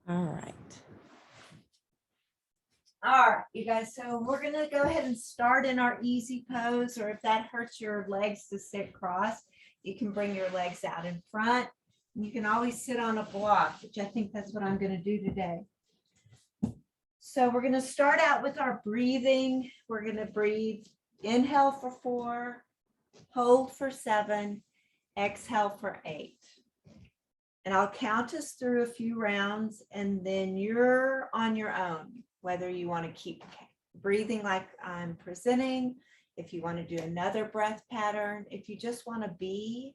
All right. All right, you guys, so we're gonna go ahead and start in our easy pose, or if that hurts your legs to sit cross, you can bring your legs out in front. You can always sit on a block, which I think that's what I'm gonna do today. So we're gonna start out with our breathing. We're gonna breathe, inhale for 4, hold for 7, exhale for 8. And I'll count us through a few rounds, and then you're on your own, whether you want to keep breathing like I'm presenting, if you want to do another breath pattern, if you just want to be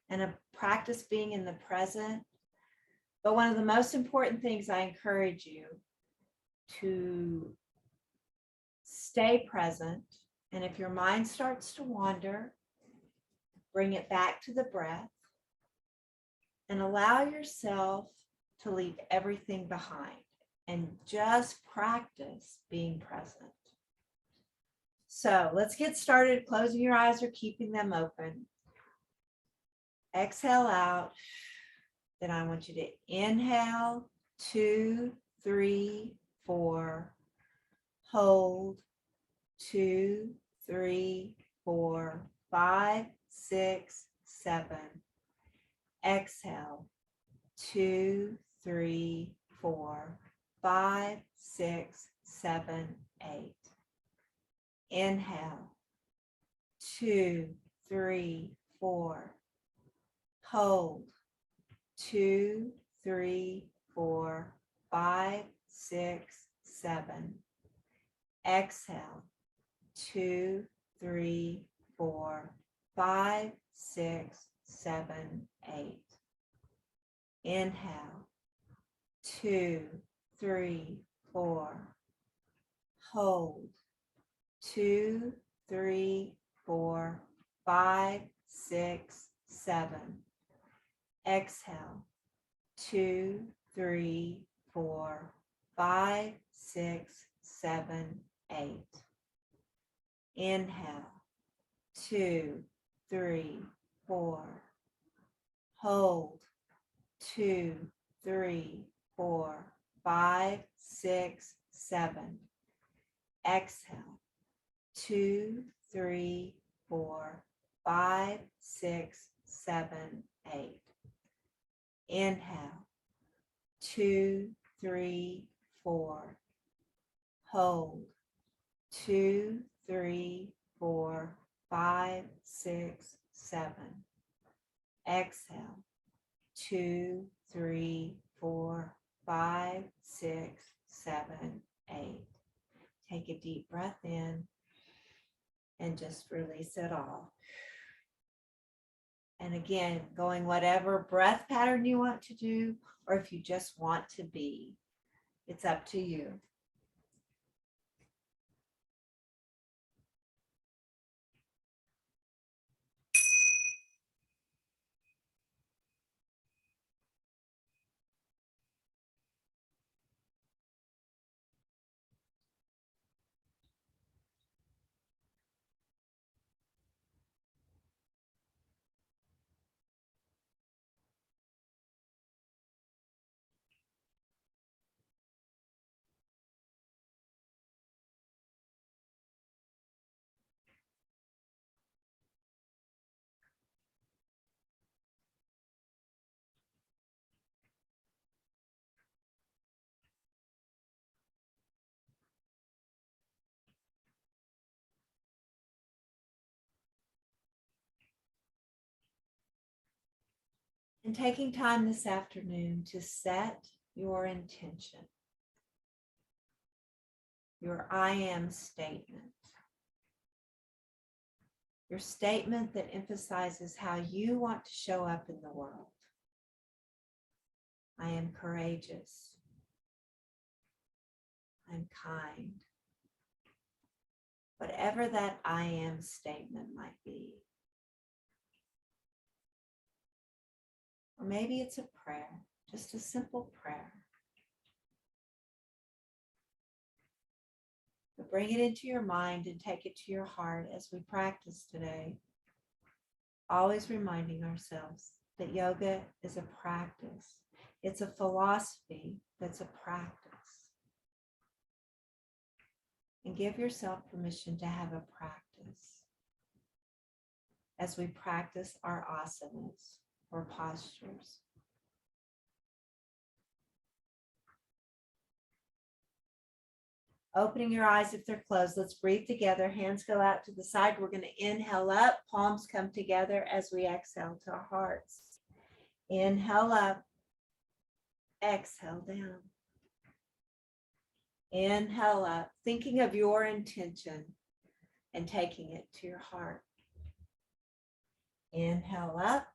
and practice being in the present. But one of the most important things, I encourage you to stay present. And if your mind starts to wander, bring it back to the breath. And allow yourself to leave everything behind and just practice being present. So let's get started, closing your eyes or keeping them open. Exhale out. Then I want you to inhale, 2, 3, 4. Hold, 2, 3, 4, 5, 6, 7. Exhale, 2, 3, 4, 5, 6, 7, 8. Inhale, 2, 3, 4. Hold, 2, 3, 4, 5, 6, 7. Exhale, 2, 3, 4, 5, 6, 7, 8. Inhale, 2, 3, 4. Hold, 2, 3, 4, 5, 6, 7. Exhale, 2, 3, 4, 5, 6, 7, 8. Inhale, 2, 3, 4. Hold, 2, 3, 4, 5, 6, 7. Exhale, 2, 3, 4, 5, 6, 7, 8. Inhale, 2, 3, 4. Hold, 2, 3, 4, 5, 6, 7. Exhale, 2, 3, 4, 5, 6, 7, 8. Take a deep breath in and just release it all. And again, going whatever breath pattern you want to do, or if you just want to be, it's up to you. And taking time this afternoon to set your intention, your I am statement, your statement that emphasizes how you want to show up in the world. I am courageous. I'm kind. Whatever that I am statement might be. Or maybe it's a prayer, just a simple prayer. But bring it into your mind and take it to your heart as we practice today. Always reminding ourselves that yoga is a practice. It's a philosophy. That's a practice. And give yourself permission to have a practice as we practice our asanas or postures. Opening your eyes if they're closed. Let's breathe together. Hands go out to the side. We're going to inhale up. Palms come together as we exhale to our hearts. Inhale up. Exhale down. Inhale up, thinking of your intention and taking it to your heart. Inhale up.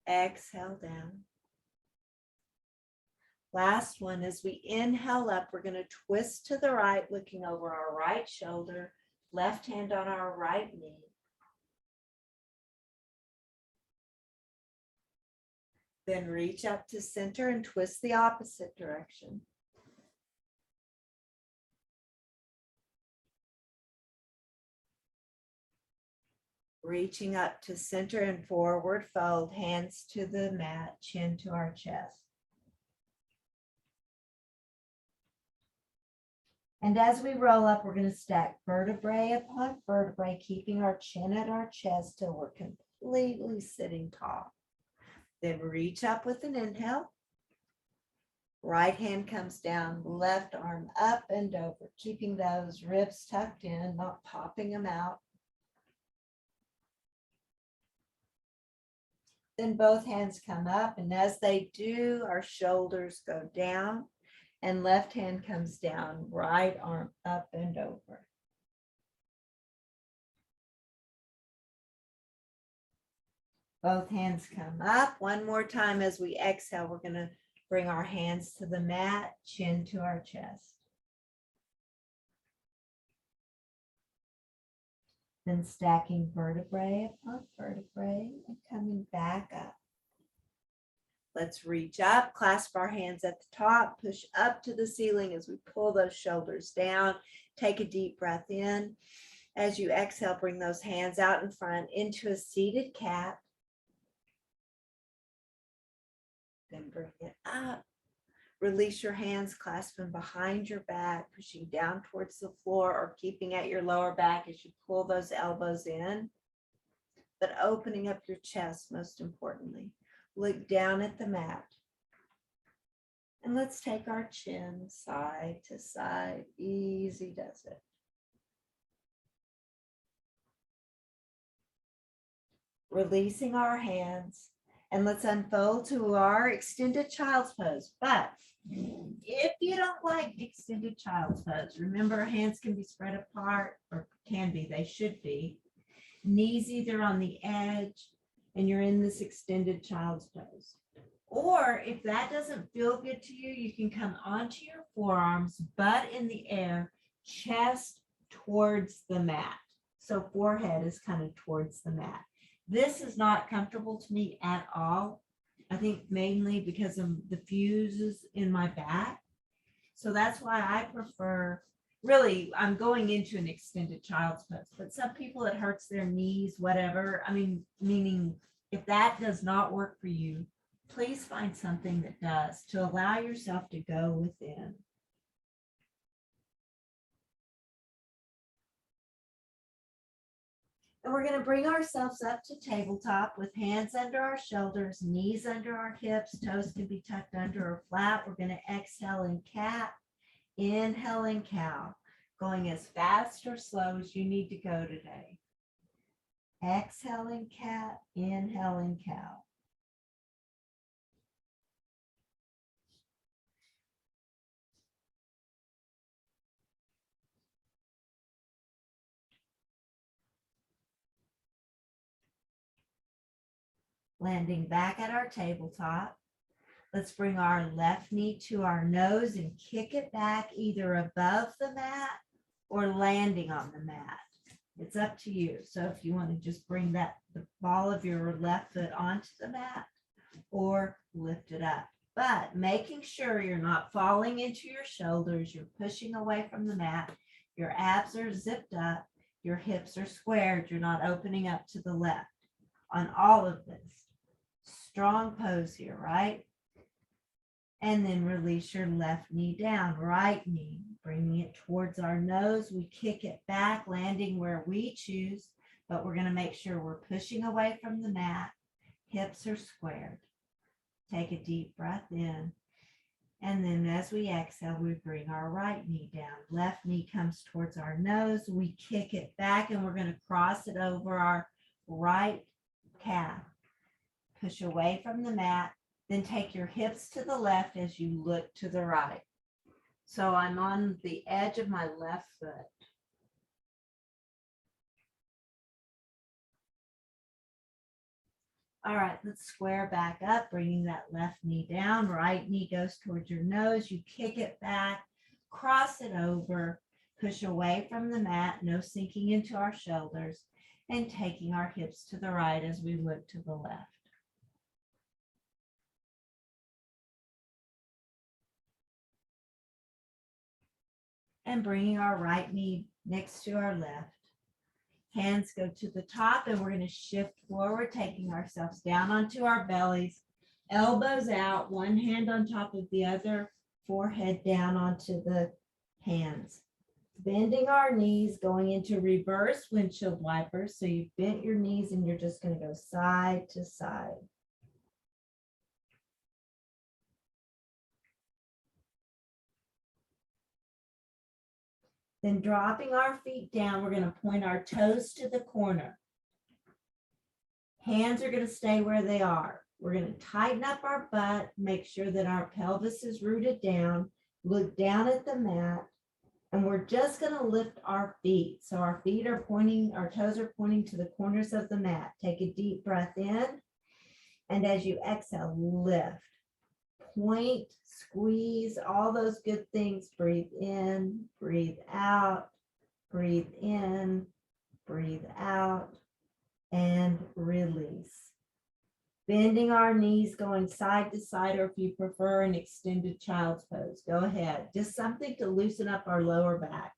Exhale down. Last one, as we inhale up, we're going to twist to the right, looking over our right shoulder, left hand on our right knee. Then reach up to center and twist the opposite direction. Reaching up to center and forward fold, hands to the mat, chin to our chest. And as we roll up, we're going to stack vertebrae upon vertebrae, keeping our chin at our chest till we're completely sitting tall. Then reach up with an inhale. Right hand comes down, left arm up and over, keeping those ribs tucked in, not popping them out. Then both hands come up, and as they do, our shoulders go down. And left hand comes down, right arm up and over. Both hands come up. One more time as we exhale, we're going to bring our hands to the mat, chin to our chest. Then stacking vertebrae upon vertebrae and coming back up. Let's reach up, clasp our hands at the top, push up to the ceiling as we pull those shoulders down. Take a deep breath in. As you exhale, bring those hands out in front into a seated cat. Then bring it up. Release your hands, clasp them behind your back, pushing down towards the floor or keeping at your lower back as you pull those elbows in, but opening up your chest most importantly. Look down at the mat. And let's take our chin side to side. Easy does it. Releasing our hands. And let's unfold to our extended child's pose. But if you don't like extended child's pose, remember hands can be spread apart, or can be, they should be. Knees either on the edge, and you're in this extended child's pose. Or if that doesn't feel good to you, you can come onto your forearms, butt in the air, chest towards the mat. So forehead is kind of towards the mat. This is not comfortable to me at all. I think mainly because of the fuses in my back. So that's why I prefer, really, I'm going into an extended child's pose, but some people it hurts their knees, whatever. I mean, meaning if that does not work for you, please find something that does to allow yourself to go within. And we're going to bring ourselves up to tabletop with hands under our shoulders, knees under our hips, toes can be tucked under or flat. We're going to exhale in cat, inhale in cow, going as fast or slow as you need to go today. Exhale in cat, inhale in cow. Landing back at our tabletop. Let's bring our left knee to our nose and kick it back either above the mat or landing on the mat. It's up to you. So if you want to just bring the ball of your left foot onto the mat or lift it up. But making sure you're not falling into your shoulders, you're pushing away from the mat, your abs are zipped up, your hips are squared, you're not opening up to the left on all of this. Strong pose here, right? And then release your left knee down, right knee, bringing it towards our nose. We kick it back, landing where we choose, but we're going to make sure we're pushing away from the mat. Hips are squared. Take a deep breath in. And then as we exhale, we bring our right knee down. Left knee comes towards our nose. We kick it back and we're going to cross it over our right calf. Push away from the mat. Then take your hips to the left as you look to the right. So I'm on the edge of my left foot. All right, let's square back up, bringing that left knee down. Right knee goes towards your nose. You kick it back, cross it over, push away from the mat, no sinking into our shoulders, and taking our hips to the right as we look to the left. And bringing our right knee next to our left. Hands go to the top and we're going to shift forward, taking ourselves down onto our bellies, elbows out, one hand on top of the other, forehead down onto the hands. Bending our knees, going into reverse windshield wipers. So you've bent your knees and you're just going to go side to side. Then dropping our feet down, we're going to point our toes to the corner. Hands are going to stay where they are. We're going to tighten up our butt, make sure that our pelvis is rooted down, look down at the mat, and we're just going to lift our feet. So our feet are pointing, our toes are pointing to the corners of the mat. Take a deep breath in, and as you exhale, lift. Point, squeeze, all those good things. Breathe in, breathe out, breathe in, breathe out, and release. Bending our knees, going side to side, or if you prefer an extended child's pose, go ahead. Just something to loosen up our lower back.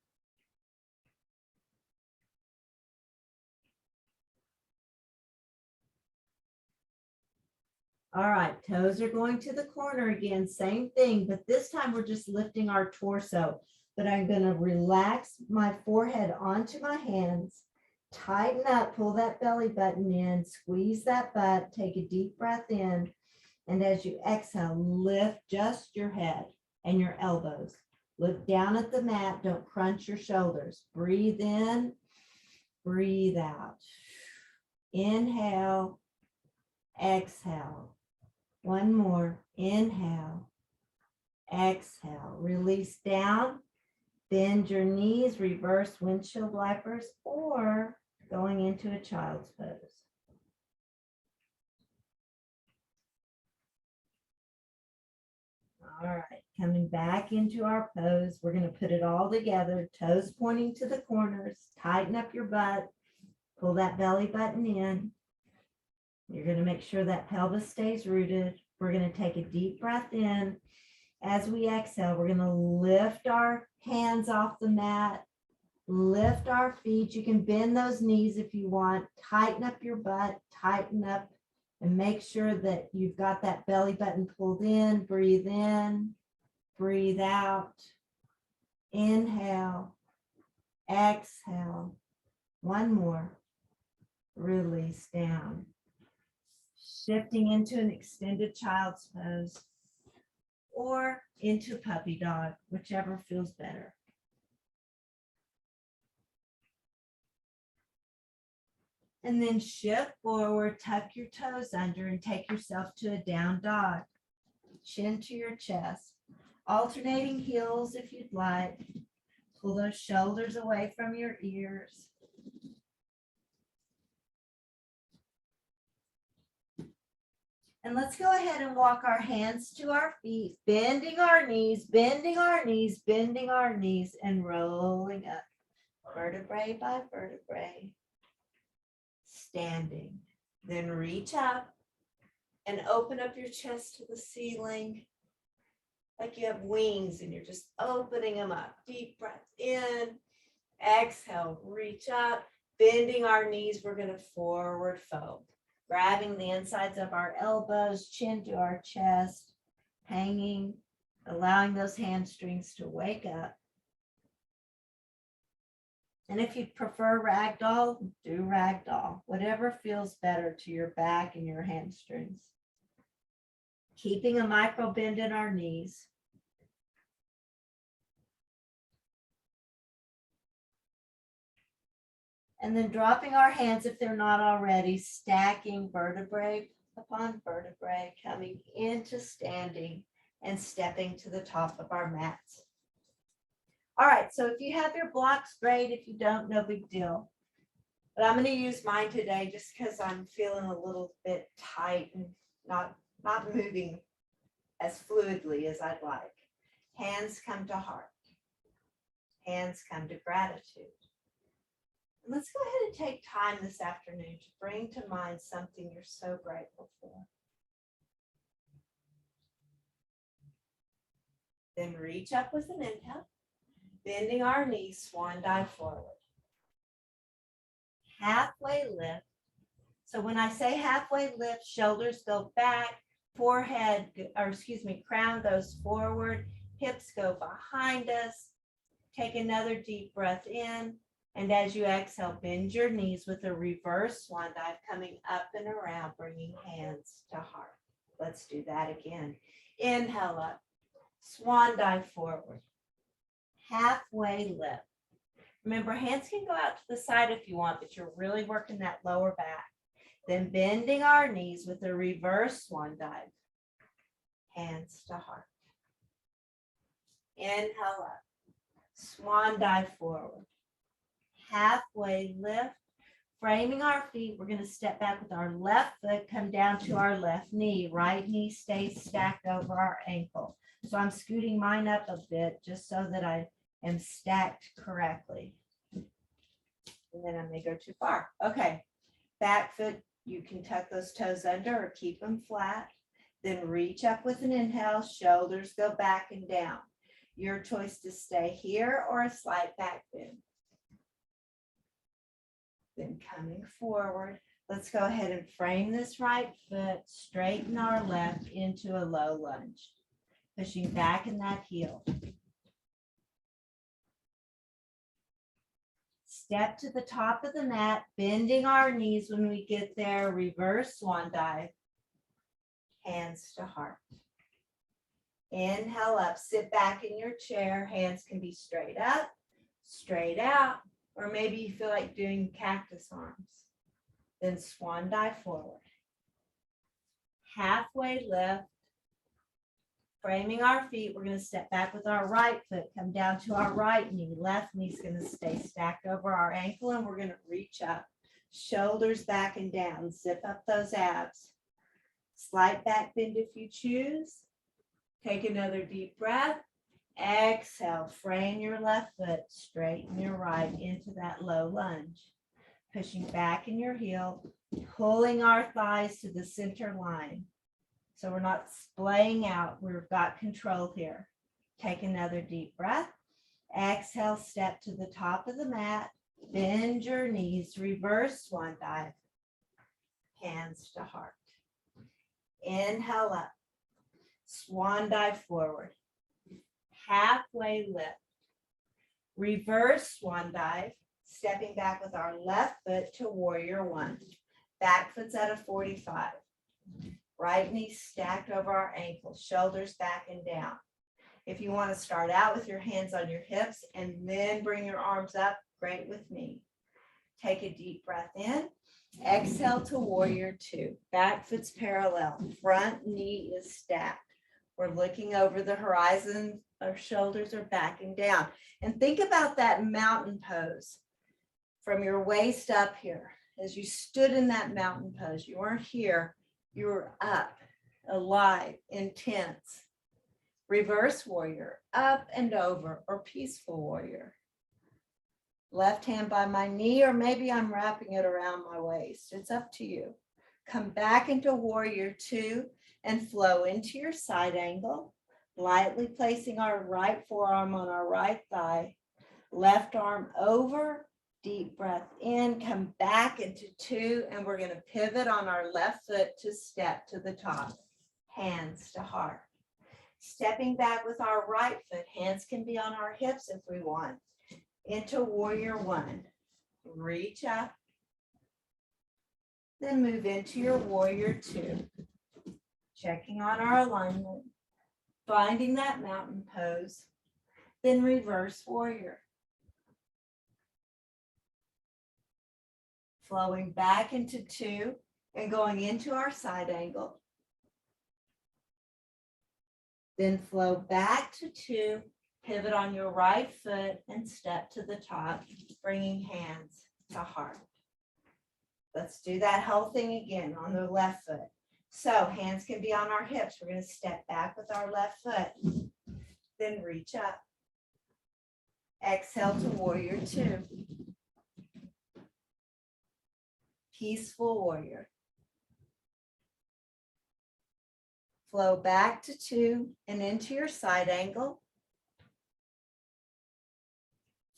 All right, toes are going to the corner again, same thing, but this time we're just lifting our torso. But I'm going to relax my forehead onto my hands, tighten up, pull that belly button in, squeeze that butt, take a deep breath in, and as you exhale, lift just your head and your elbows. Look down at the mat, don't crunch your shoulders. Breathe in, breathe out. Inhale, exhale. One more, inhale, exhale, release down, bend your knees, reverse windshield wipers, or going into a child's pose. All right, coming back into our pose, we're going to put it all together, toes pointing to the corners, tighten up your butt, pull that belly button in. You're going to make sure that pelvis stays rooted. We're going to take a deep breath in. As we exhale, we're going to lift our hands off the mat, lift our feet. You can bend those knees if you want. Tighten up your butt, tighten up, and make sure that you've got that belly button pulled in. Breathe in, breathe out. Inhale, exhale. One more. Release down. Shifting into an extended child's pose or into puppy dog, whichever feels better. And then shift forward, tuck your toes under and take yourself to a down dog. Chin to your chest, alternating heels if you'd like. Pull those shoulders away from your ears. And let's go ahead and walk our hands to our feet, bending our knees, bending our knees, bending our knees, and rolling up, vertebrae by vertebrae, standing. Then reach up and open up your chest to the ceiling, like you have wings and you're just opening them up. Deep breath in, exhale, reach up, bending our knees, we're going to forward fold. Grabbing the insides of our elbows, chin to our chest, hanging, allowing those hamstrings to wake up. And if you prefer ragdoll, do ragdoll, whatever feels better to your back and your hamstrings. Keeping a micro bend in our knees. And then dropping our hands if they're not already, stacking vertebrae upon vertebrae, coming into standing and stepping to the top of our mats. All right, so if you have your blocks, great. If you don't, no big deal. But I'm going to use mine today just because I'm feeling a little bit tight and not moving as fluidly as I'd like. Hands come to heart. Hands come to gratitude. And let's go ahead and take time this afternoon to bring to mind something you're so grateful for. Then reach up with an inhale, bending our knees, swan dive forward. Halfway lift. So when I say halfway lift, shoulders go back, crown goes forward, hips go behind us. Take another deep breath in. And as you exhale, bend your knees with a reverse swan dive, coming up and around, bringing hands to heart. Let's do that again. Inhale up, swan dive forward, halfway lift. Remember, hands can go out to the side if you want, but you're really working that lower back. Then bending our knees with a reverse swan dive, hands to heart. Inhale up, swan dive forward. Halfway lift, framing our feet. We're going to step back with our left foot, come down to our left knee. Right knee stays stacked over our ankle. So I'm scooting mine up a bit just so that I am stacked correctly. And then I may go too far. Okay, back foot, you can tuck those toes under or keep them flat. Then reach up with an inhale, shoulders go back and down. Your choice to stay here or a slight back bend. Then coming forward, let's go ahead and frame this right foot, straighten our left into a low lunge, pushing back in that heel. Step to the top of the mat, bending our knees when we get there, reverse swan dive, hands to heart. Inhale up, sit back in your chair, hands can be straight up, straight out, or maybe you feel like doing cactus arms. Then swan dive forward. Halfway lift. Framing our feet, we're going to step back with our right foot, come down to our right knee. Left knee's going to stay stacked over our ankle, and we're going to reach up. Shoulders back and down. Zip up those abs. Slight back bend if you choose. Take another deep breath. Exhale, frame your left foot, straighten your right into that low lunge. Pushing back in your heel, pulling our thighs to the center line. So we're not splaying out, we've got control here. Take another deep breath. Exhale, step to the top of the mat, bend your knees, reverse swan dive, hands to heart. Inhale up, swan dive forward. Halfway lift, reverse swan dive, stepping back with our left foot to warrior one. Back foot's at a 45. Right knee stacked over our ankles, shoulders back and down. If you want to start out with your hands on your hips and then bring your arms up, great with me. Take a deep breath in. Exhale to warrior two. Back foot's parallel. Front knee is stacked. We're looking over the horizon. Our shoulders are backing down. And think about that mountain pose from your waist up here. As you stood in that mountain pose, you weren't here, you were up, alive, intense. Reverse warrior, up and over, or peaceful warrior. Left hand by my knee, or maybe I'm wrapping it around my waist. It's up to you. Come back into warrior two and flow into your side angle, lightly placing our right forearm on our right thigh, left arm over, deep breath in, come back into two, and we're going to pivot on our left foot to step to the top, hands to heart. Stepping back with our right foot. Hands can be on our hips if we want. Into warrior one. Reach up. Then move into your warrior two. Checking on our alignment. Finding that mountain pose. Then reverse warrior. Flowing back into two and going into our side angle. Then flow back to two, pivot on your right foot and step to the top, bringing hands to heart. Let's do that whole thing again on the left foot. So hands can be on our hips. We're going to step back with our left foot, then reach up. Exhale to warrior two. Peaceful warrior. Flow back to two and into your side angle.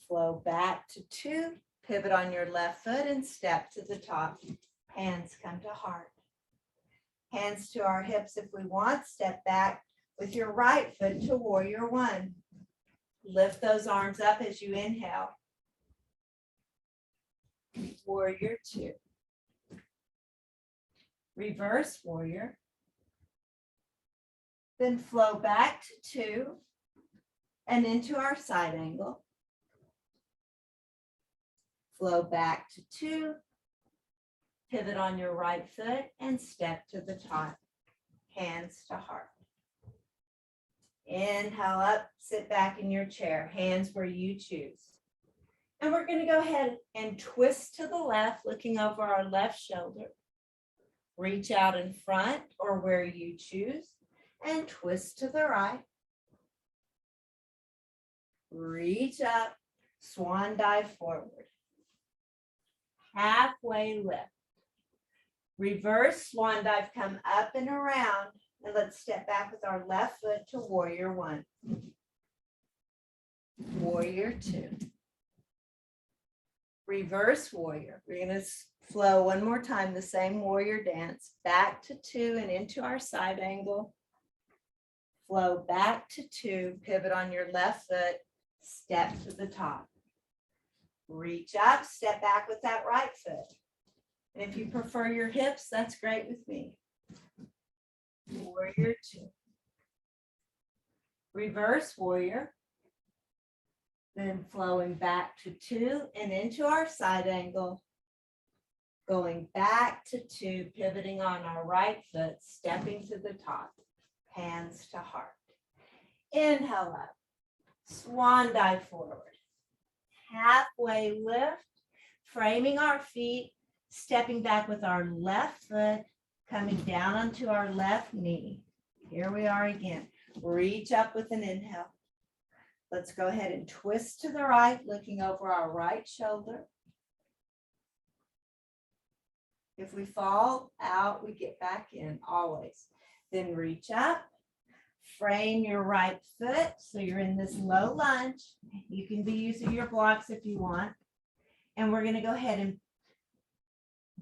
Flow back to two, pivot on your left foot and step to the top. Hands come to heart. Hands to our hips if we want. Step back with your right foot to warrior one. Lift those arms up as you inhale. Warrior two. Reverse warrior. Then flow back to two and into our side angle. Flow back to two, pivot on your right foot and step to the top. Hands to heart. Inhale up, sit back in your chair, hands where you choose. And we're going to go ahead and twist to the left, looking over our left shoulder. Reach out in front or where you choose. And twist to the right. Reach up, swan dive forward. Halfway lift. Reverse swan dive, come up and around. And let's step back with our left foot to warrior one. Warrior two. Reverse warrior. We're going to flow one more time, the same warrior dance. Back to two and into our side angle. Flow back to two, pivot on your left foot, step to the top. Reach up, step back with that right foot. And if you prefer your hips, that's great with me. Warrior two. Reverse warrior. Then flowing back to two and into our side angle. Going back to two, pivoting on our right foot, stepping to the top. Hands to heart. Inhale up. Swan dive forward. Halfway lift. Framing our feet. Stepping back with our left foot. Coming down onto our left knee. Here we are again. Reach up with an inhale. Let's go ahead and twist to the right, looking over our right shoulder. If we fall out, we get back in always. Then reach up, frame your right foot so you're in this low lunge. You can be using your blocks if you want. And we're going to go ahead and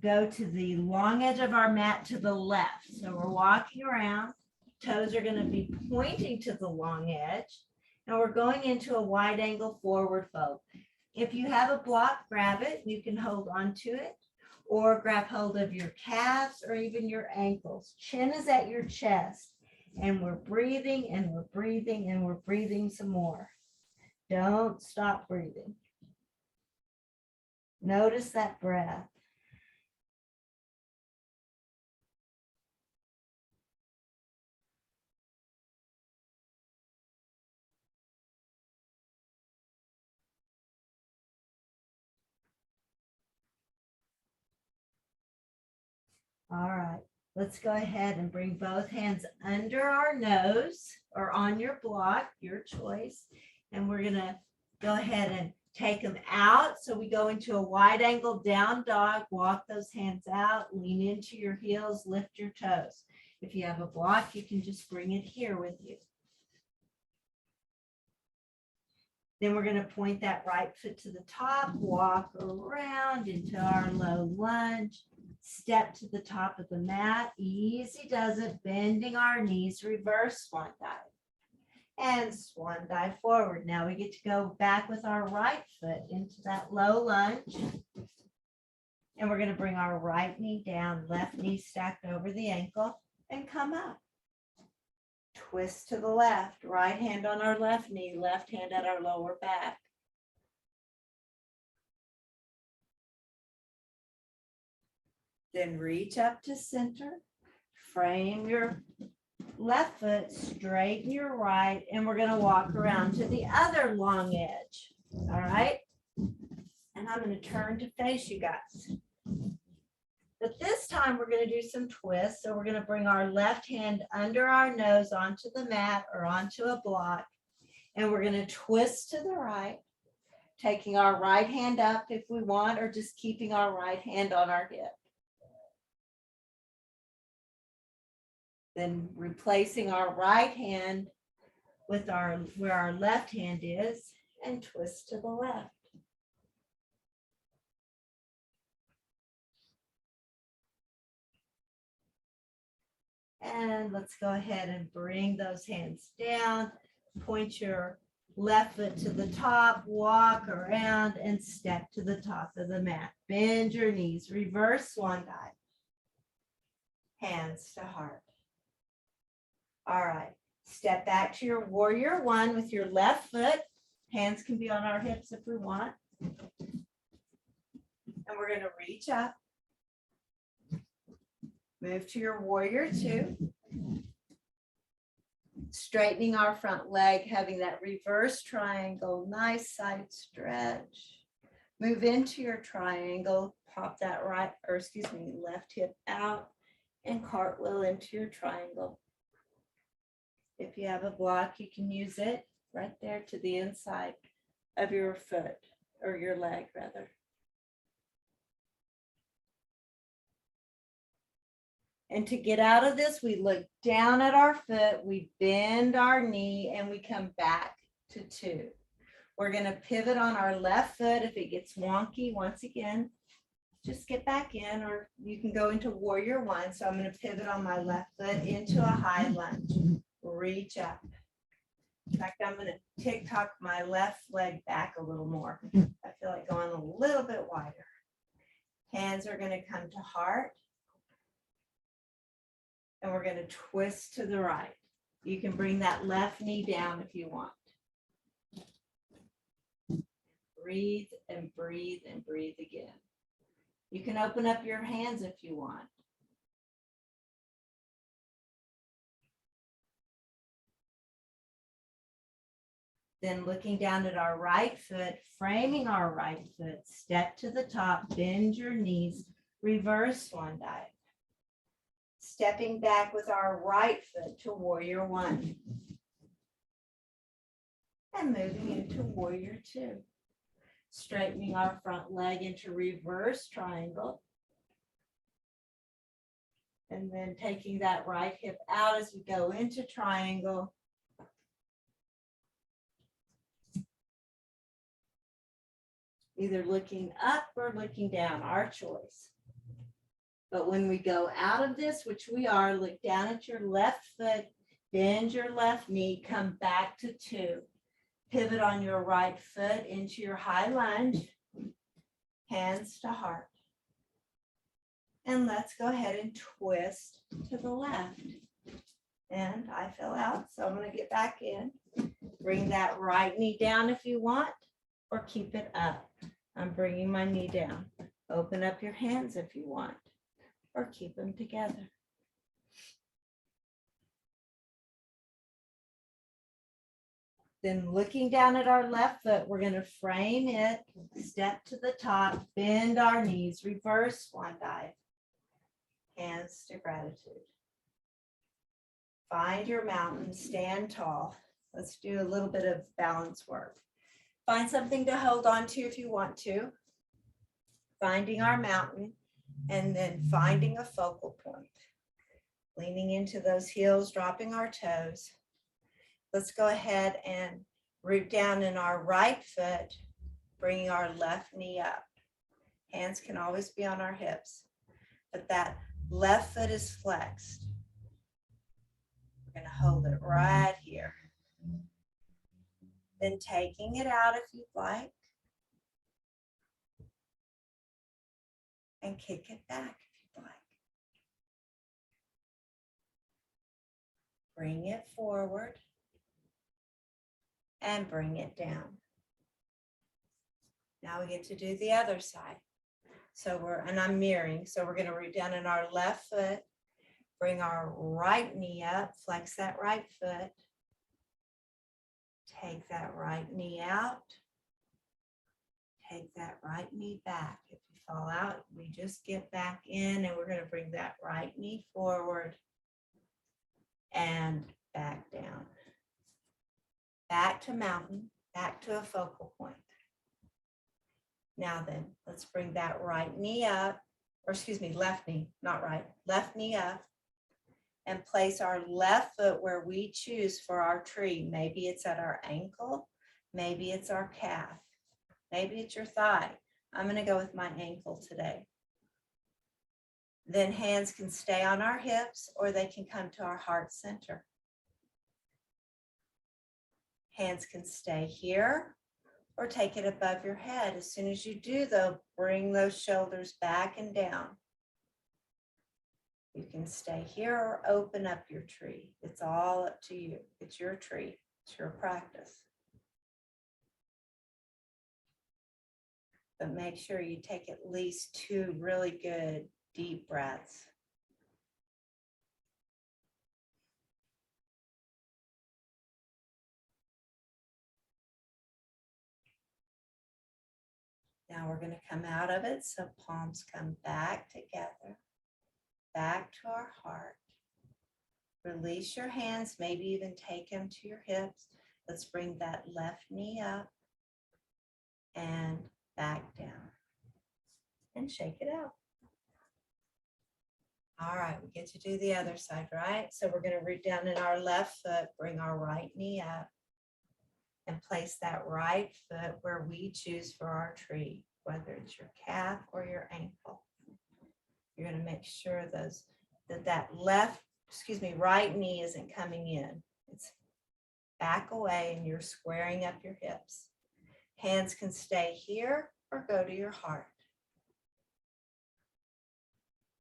go to the long edge of our mat to the left. So we're walking around. Toes are going to be pointing to the long edge. And we're going into a wide angle forward fold. If you have a block, grab it. You can hold on to it. Or grab hold of your calves or even your ankles. Chin is at your chest. And we're breathing and we're breathing and we're breathing some more. Don't stop breathing. Notice that breath. All right, let's go ahead and bring both hands under our nose or on your block, your choice. And we're going to go ahead and take them out. So we go into a wide angle down dog, walk those hands out, lean into your heels, lift your toes. If you have a block, you can just bring it here with you. Then we're going to point that right foot to the top, walk around into our low lunge. Step to the top of the mat. Easy does it. Bending our knees. Reverse swan dive. And swan dive forward. Now we get to go back with our right foot into that low lunge. And we're going to bring our right knee down, left knee stacked over the ankle, and come up. Twist to the left, right hand on our left knee, left hand at our lower back. Then reach up to center, frame your left foot, straighten your right, and we're going to walk around to the other long edge. All right. And I'm going to turn to face you guys. But this time we're going to do some twists. So we're going to bring our left hand under our nose onto the mat or onto a block. And we're going to twist to the right, taking our right hand up if we want, or just keeping our right hand on our hip. Then replacing our right hand with where our left hand is, and twist to the left. And let's go ahead and bring those hands down. Point your left foot to the top, walk around and step to the top of the mat. Bend your knees, reverse swan dive. Hands to heart. All right, step back to your warrior one with your left foot. Hands can be on our hips if we want. And we're going to reach up. Move to your warrior two. Straightening our front leg, having that reverse triangle, nice side stretch. Move into your triangle, pop that left hip out and cartwheel into your triangle. If you have a block, you can use it right there to the inside of your foot or your leg rather. And to get out of this, we look down at our foot, we bend our knee, and we come back to two. We're going to pivot on our left foot. If it gets wonky, once again, just get back in, or you can go into warrior one. So I'm going to pivot on my left foot into a high lunge. Reach up. In fact, I'm going to tick-tock my left leg back a little more. I feel like going a little bit wider. Hands are going to come to heart. And we're going to twist to the right. You can bring that left knee down if you want. Breathe and breathe and breathe again. You can open up your hands if you want. Then looking down at our right foot, framing our right foot, step to the top, bend your knees, reverse swan dive. Stepping back with our right foot to warrior one. And moving into warrior two. Straightening our front leg into reverse triangle. And then taking that right hip out as we go into triangle. Either looking up or looking down, our choice. But when we go out of this, which we are, look down at your left foot, bend your left knee, come back to two. Pivot on your right foot into your high lunge, hands to heart. And let's go ahead and twist to the left. And I fell out, so I'm going to get back in. Bring that right knee down if you want, or keep it up. I'm bringing my knee down. Open up your hands if you want, or keep them together. Then looking down at our left foot, we're going to frame it, step to the top, bend our knees, reverse swan dive, hands to gratitude. Find your mountain, stand tall. Let's do a little bit of balance work. Find something to hold on to if you want to. Finding our mountain, and then finding a focal point. Leaning into those heels, dropping our toes. Let's go ahead and root down in our right foot, bringing our left knee up. Hands can always be on our hips, but that left foot is flexed. We're going to hold it right here. Then taking it out if you'd like. And kick it back if you'd like. Bring it forward. And bring it down. Now we get to do the other side. So and I'm mirroring, so we're going to root down in our left foot, bring our right knee up, flex that right foot, take that right knee out, take that right knee back. If you fall out, we just get back in and we're going to bring that right knee forward and back down. Back to mountain, back to a focal point. Now then, let's bring that right knee up, or excuse me, left knee, not right, left knee up, and place our left foot where we choose for our tree. Maybe it's at our ankle, maybe it's our calf, maybe it's your thigh. I'm going to go with my ankle today. Then hands can stay on our hips or they can come to our heart center. Hands can stay here or take it above your head. As soon as you do, though, bring those shoulders back and down. You can stay here or open up your tree. It's all up to you. It's your tree. It's your practice. But make sure you take at least 2 really good deep breaths. Now we're going to come out of it, so palms come back together, back to our heart. Release your hands, maybe even take them to your hips. Let's bring that left knee up and back down and shake it out. All right, we get to do the other side, right? So we're going to root down in our left foot, bring our right knee up, and place that right foot where we choose for our tree, whether it's your calf or your ankle. You're going to make sure that right knee isn't coming in. It's back away and you're squaring up your hips. Hands can stay here or go to your heart.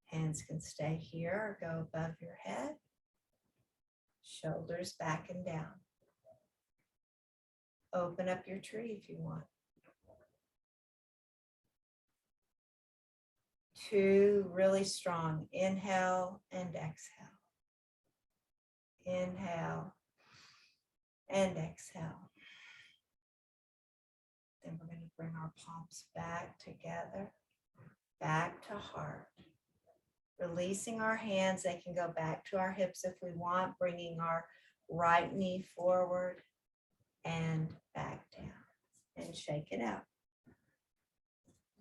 Hands can stay here or go above your head. Shoulders back and down. Open up your tree if you want. 2 really strong. Inhale and exhale. Inhale and exhale. Then we're going to bring our palms back together, back to heart. Releasing our hands, they can go back to our hips if we want, bringing our right knee forward and back down and shake it out.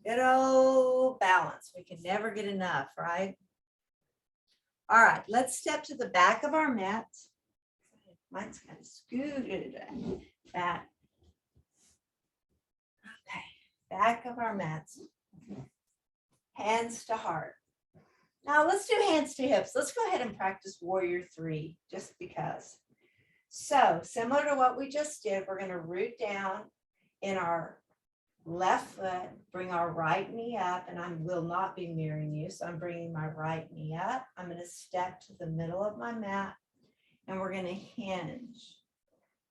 Good old balance. We can never get enough, right? All right, let's step to the back of our mats. Mine's kind of scooted back. Okay, back of our mats. Hands to heart. Now let's do hands to hips. Let's go ahead and practice Warrior 3, just because. So similar to what we just did, we're going to root down in our left foot, bring our right knee up, and I will not be mirroring you, so I'm bringing my right knee up. I'm going to step to the middle of my mat, and we're going to hinge.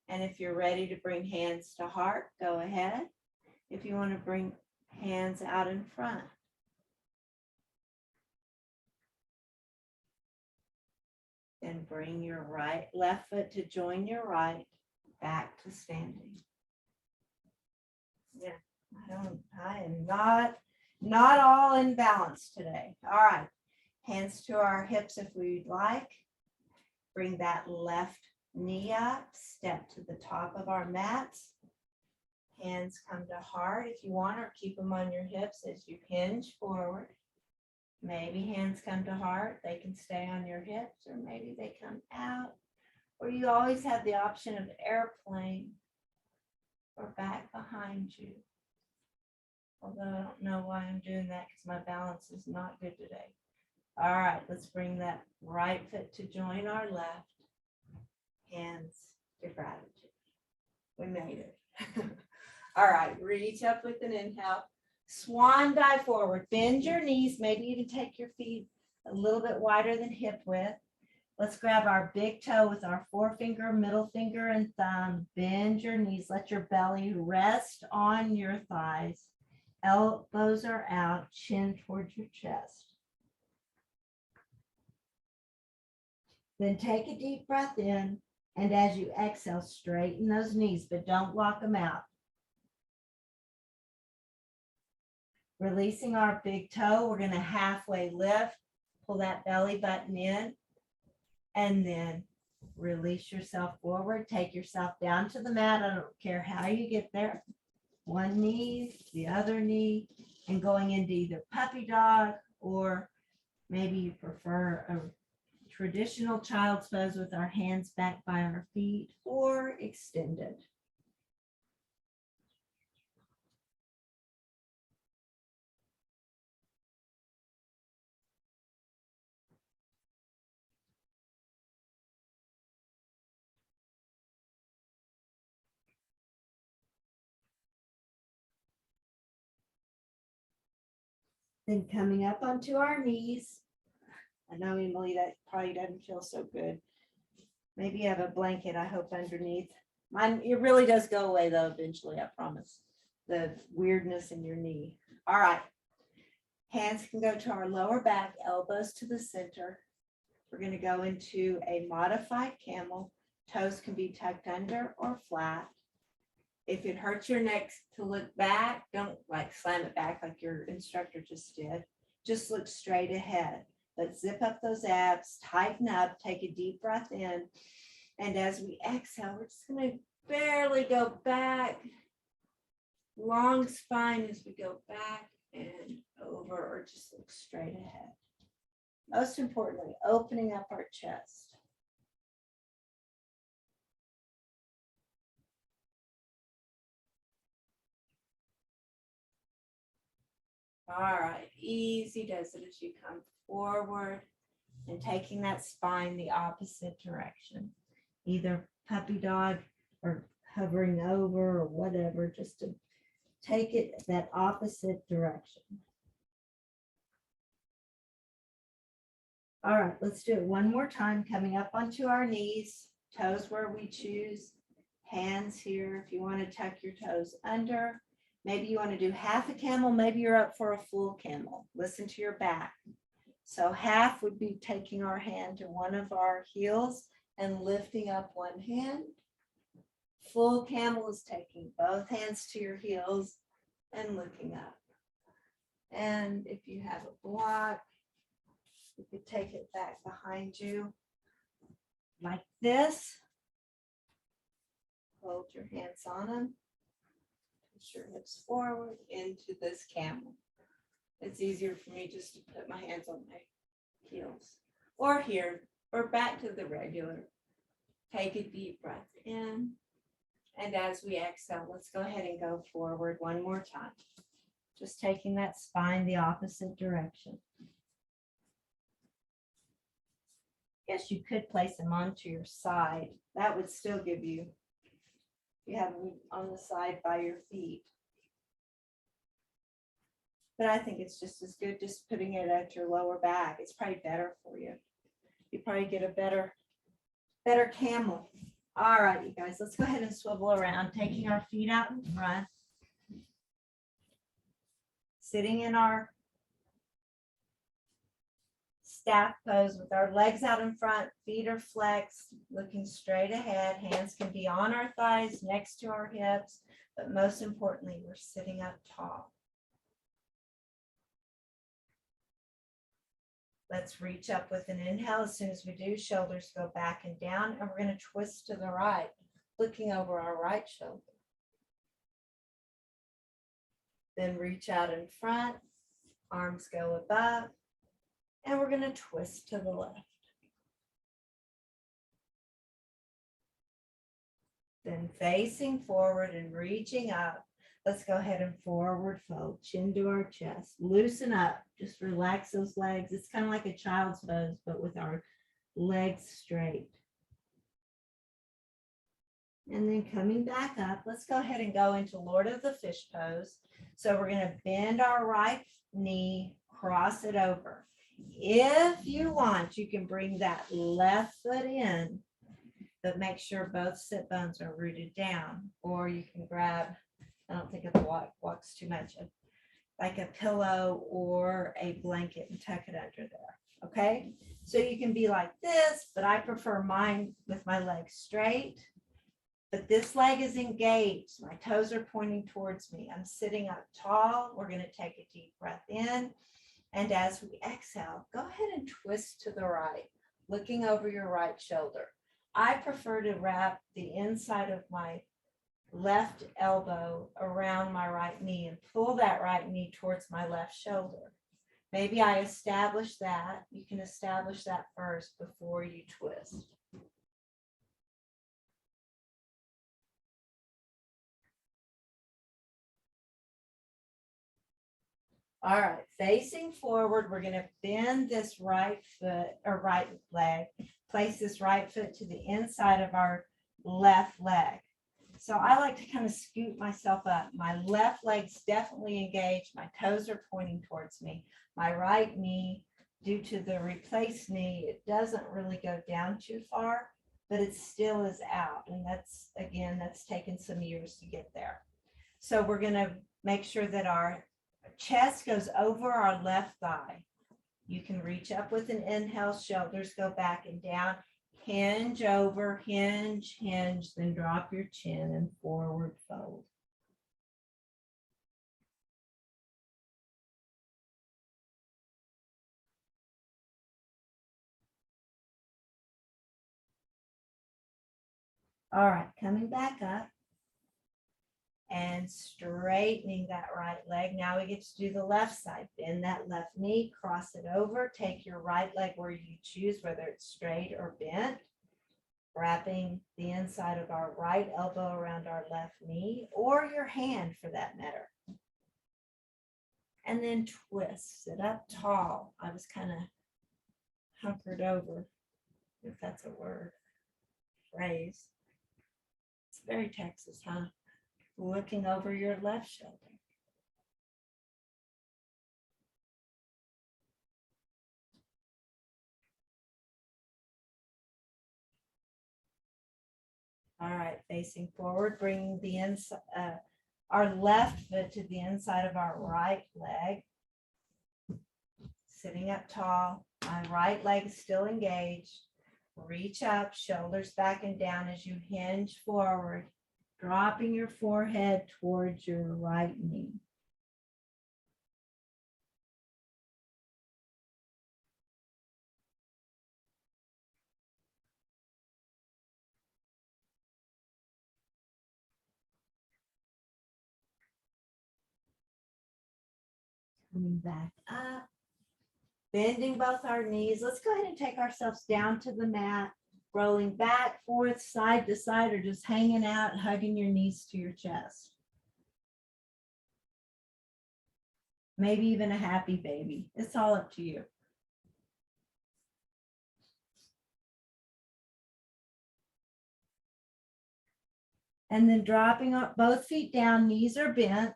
And if you're ready to bring hands to heart, go ahead. If you want to bring hands out in front. Then bring your left foot to join your right, back to standing. Yeah, I am not all in balance today. All right, hands to our hips if we'd like. Bring that left knee up, step to the top of our mats. Hands come to heart if you want, or keep them on your hips as you hinge forward. Maybe hands come to heart, they can stay on your hips, or maybe they come out. Or you always have the option of airplane or back behind you. Although I don't know why I'm doing that because my balance is not good today. All right, let's bring that right foot to join our left. Hands to gratitude. We made it. All right, reach up with an inhale. Swan dive forward. Bend your knees. Maybe even take your feet a little bit wider than hip width. Let's grab our big toe with our forefinger, middle finger, and thumb. Bend your knees. Let your belly rest on your thighs. Elbows are out, chin towards your chest. Then take a deep breath in, and as you exhale, straighten those knees, but don't lock them out. Releasing our big toe, we're going to halfway lift, pull that belly button in, and then release yourself forward. Take yourself down to the mat. I don't care how you get there. One knee, the other knee, and going into either puppy dog, or maybe you prefer a traditional child's pose with our hands back by our feet, or extended. Then coming up onto our knees. I know, Emily, that probably doesn't feel so good. Maybe you have a blanket, I hope, underneath. Mine, it really does go away though eventually, I promise. The weirdness in your knee. All right. Hands can go to our lower back, elbows to the center. We're going to go into a modified camel. Toes can be tucked under or flat. If it hurts your neck to look back, don't like slam it back like your instructor just did. Just look straight ahead. Let's zip up those abs, tighten up, take a deep breath in. And as we exhale, we're just going to barely go back. Long spine as we go back and over, or just look straight ahead. Most importantly, opening up our chest. All right, easy does it as you come forward and taking that spine the opposite direction, either puppy dog or hovering over or whatever, just to take it that opposite direction. All right, let's do it one more time, coming up onto our knees, toes where we choose, hands here if you want to tuck your toes under. Maybe you want to do half a camel, maybe you're up for a full camel. Listen to your back. So half would be taking our hand to one of our heels and lifting up one hand. Full camel is taking both hands to your heels and looking up. And if you have a block, you could take it back behind you like this. Hold your hands on them. Push your hips forward into this camel. It's easier for me just to put my hands on my heels. Or here, or back to the regular. Take a deep breath in. And as we exhale, let's go ahead and go forward one more time. Just taking that spine the opposite direction. Guess you could place them onto your side. That would still give you, you have them on the side by your feet. But I think it's just as good just putting it at your lower back. It's probably better for you. You probably get a better camel. All right, you guys, let's go ahead and swivel around, taking our feet out in front. Sitting in our staff pose with our legs out in front, feet are flexed, looking straight ahead. Hands can be on our thighs, next to our hips, but most importantly, we're sitting up tall. Let's reach up with an inhale. As soon as we do, shoulders go back and down, and we're going to twist to the right, looking over our right shoulder. Then reach out in front, arms go above, and we're going to twist to the left. Then facing forward and reaching up. Let's go ahead and forward fold, chin to our chest. Loosen up, just relax those legs. It's kind of like a child's pose, but with our legs straight. And then coming back up, let's go ahead and go into Lord of the Fish pose. So we're going to bend our right knee, cross it over. If you want, you can bring that left foot in, but make sure both sit bones are rooted down. Or you can grab, I don't think it walks too much, like a pillow or a blanket and tuck it under there. Okay, so you can be like this, but I prefer mine with my legs straight. But this leg is engaged. My toes are pointing towards me. I'm sitting up tall. We're going to take a deep breath in. And as we exhale, go ahead and twist to the right, looking over your right shoulder. I prefer to wrap the inside of my left elbow around my right knee and pull that right knee towards my left shoulder. Maybe I establish that. You can establish that first before you twist. All right, facing forward, we're going to bend this right foot or right leg, place this right foot to the inside of our left leg. So I like to kind of scoot myself up. My left leg's definitely engaged. My toes are pointing towards me. My right knee, due to the replaced knee, it doesn't really go down too far, but it still is out. And that's, again, that's taken some years to get there. So we're going to make sure that our chest goes over our left thigh. You can reach up with an inhale, shoulders go back and down. Hinge over, hinge, hinge, then drop your chin and forward fold. All right, coming back up and straightening that right leg. Now we get to do the left side. Bend that left knee, cross it over, take your right leg where you choose, whether it's straight or bent. Wrapping the inside of our right elbow around our left knee, or your hand for that matter. And then twist, sit up tall. I was kind of hunkered over, if that's a word, phrase. It's very Texas, huh? Looking over your left shoulder. All right, facing forward, bringing the inside, our left foot to the inside of our right leg. Sitting up tall, my right leg is still engaged. Reach up, shoulders back and down as you hinge forward, dropping your forehead towards your right knee. Coming back up, bending both our knees. Let's go ahead and take ourselves down to the mat, rolling back, forth, side to side, or just hanging out, hugging your knees to your chest. Maybe even a happy baby. It's all up to you. And then dropping both feet down, knees are bent.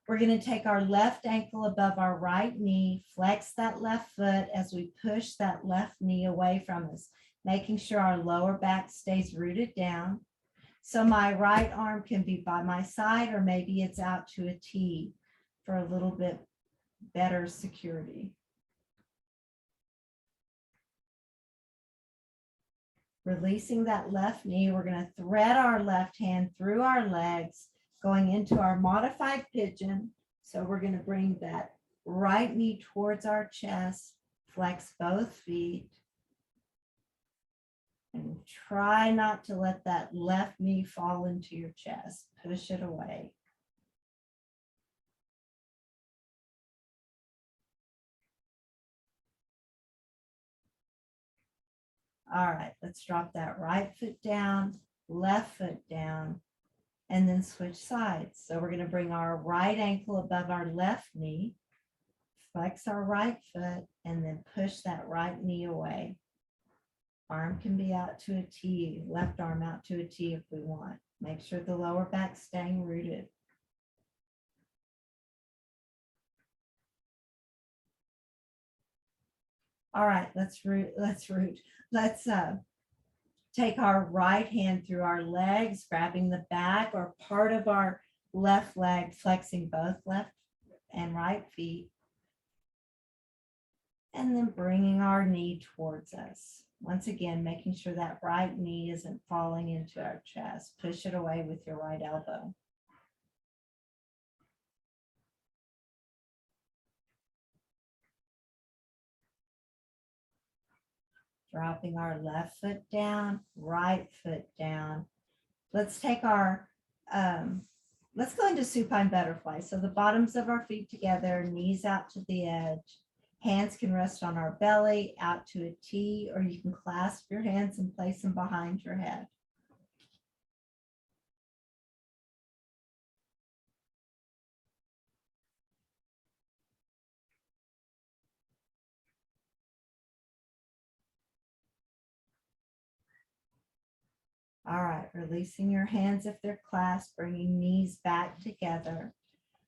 We're going to take our left ankle above our right knee, flex that left foot as we push that left knee away from us, making sure our lower back stays rooted down. So my right arm can be by my side, or maybe it's out to a T for a little bit better security. Releasing that left knee, we're going to thread our left hand through our legs, going into our modified pigeon. So we're going to bring that right knee towards our chest, flex both feet, and try not to let that left knee fall into your chest. Push it away. All right, let's drop that right foot down, left foot down, and then switch sides. So we're going to bring our right ankle above our left knee, flex our right foot, and then push that right knee away. Arm can be out to a T, left arm out to a T if we want. Make sure the lower back's staying rooted. All right, let's root. Let's take our right hand through our legs, grabbing the back or part of our left leg, flexing both left and right feet. And then bringing our knee towards us. Once again, making sure that right knee isn't falling into our chest. Push it away with your right elbow. Dropping our left foot down, right foot down. Let's take our, let's go into supine butterfly. So the bottoms of our feet together, knees out to the edge. Hands can rest on our belly, out to a T, or you can clasp your hands and place them behind your head. All right, releasing your hands if they're clasped, bringing knees back together.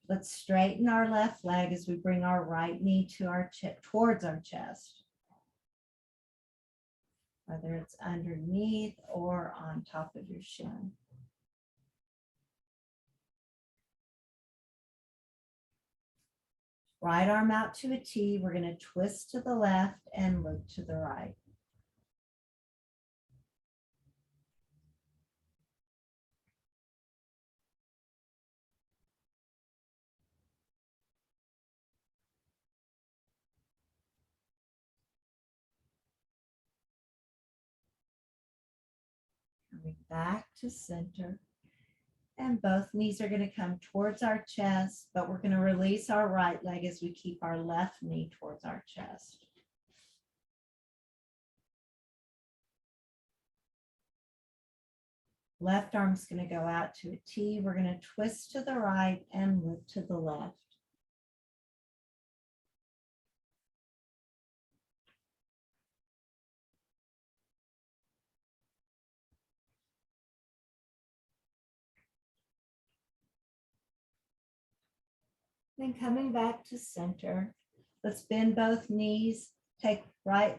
Let's straighten our left leg as we bring our right knee to our towards our chest. Whether it's underneath or on top of your shin. Right arm out to a T. We're going to twist to the left and look to the right. Coming back to center. And both knees are going to come towards our chest, but we're going to release our right leg as we keep our left knee towards our chest. Left arm's going to go out to a T. We're going to twist to the right and look to the left. Then coming back to center, let's bend both knees. Take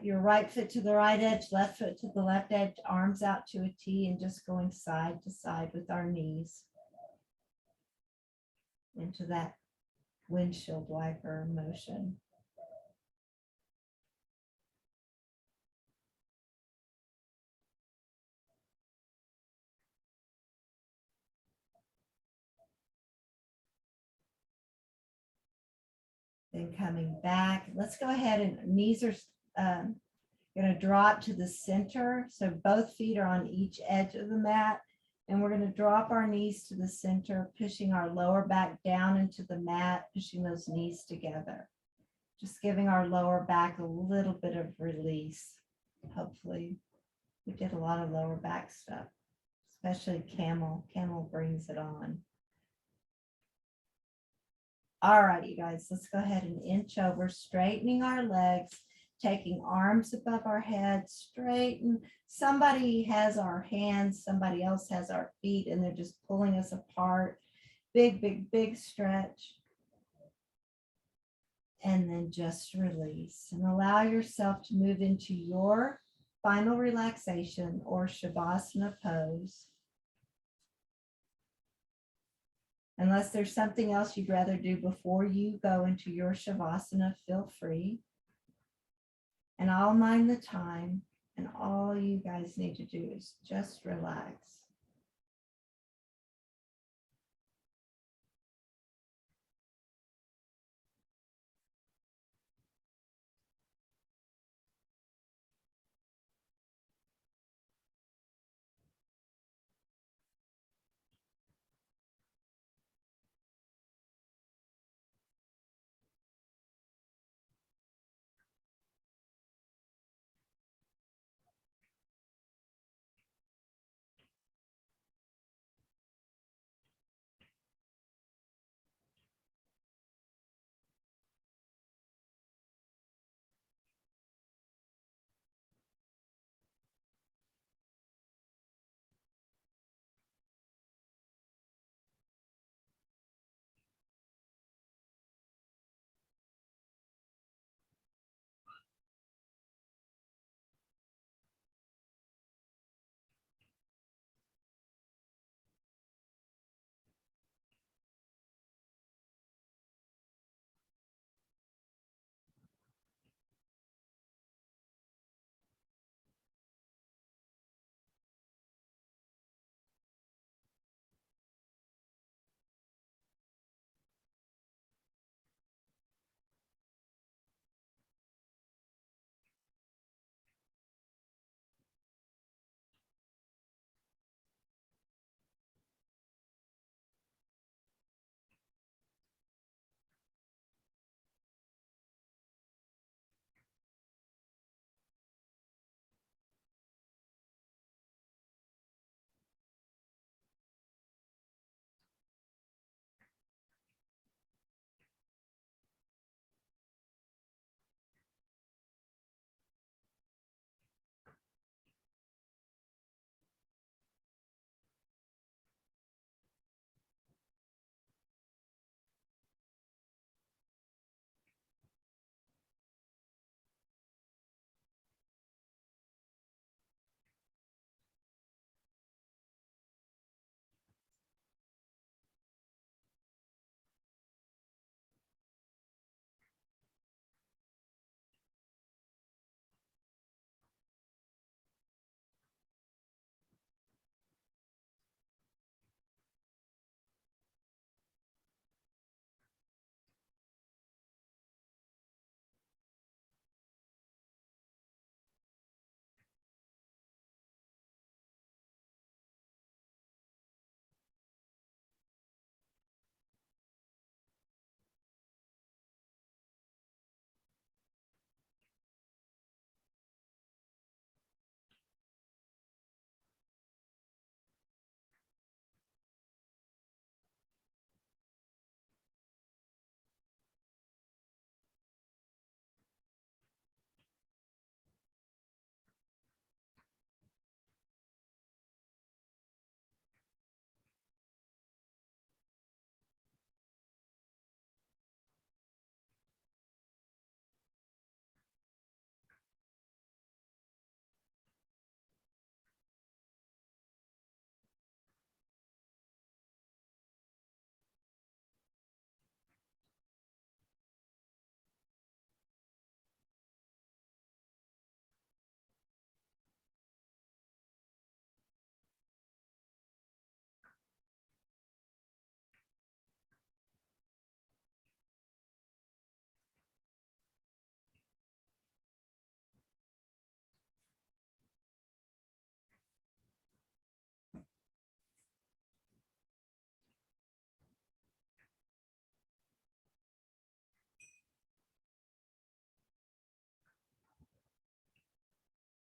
your right foot to the right edge, left foot to the left edge, arms out to a T, and just going side to side with our knees into that windshield wiper motion. Then coming back, let's go ahead and knees are going to drop to the center. So both feet are on each edge of the mat. And we're going to drop our knees to the center, pushing our lower back down into the mat, pushing those knees together. Just giving our lower back a little bit of release. Hopefully, we did a lot of lower back stuff, especially camel. Camel brings it on. All right, you guys, let's go ahead and inch over, straightening our legs, taking arms above our head, straighten. Somebody has our hands, somebody else has our feet, and they're just pulling us apart. Big, big, big stretch. And then just release and allow yourself to move into your final relaxation or Shavasana pose. Unless there's something else you'd rather do before you go into your Shavasana, feel free. And I'll mind the time, and all you guys need to do is just relax.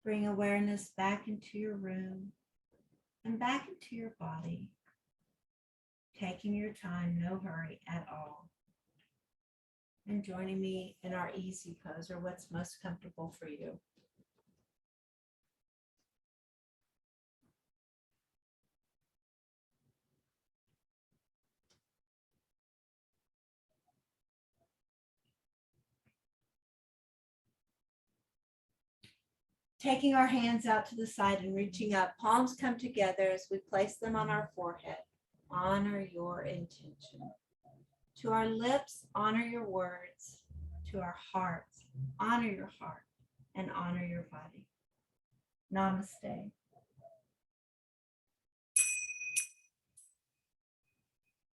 Bring awareness back into your room and back into your body. Taking your time, no hurry at all. And joining me in our easy pose, or what's most comfortable for you. Taking our hands out to the side and reaching up, palms come together as we place them on our forehead. Honor your intention. To our lips, honor your words. To our hearts, honor your heart and honor your body. Namaste.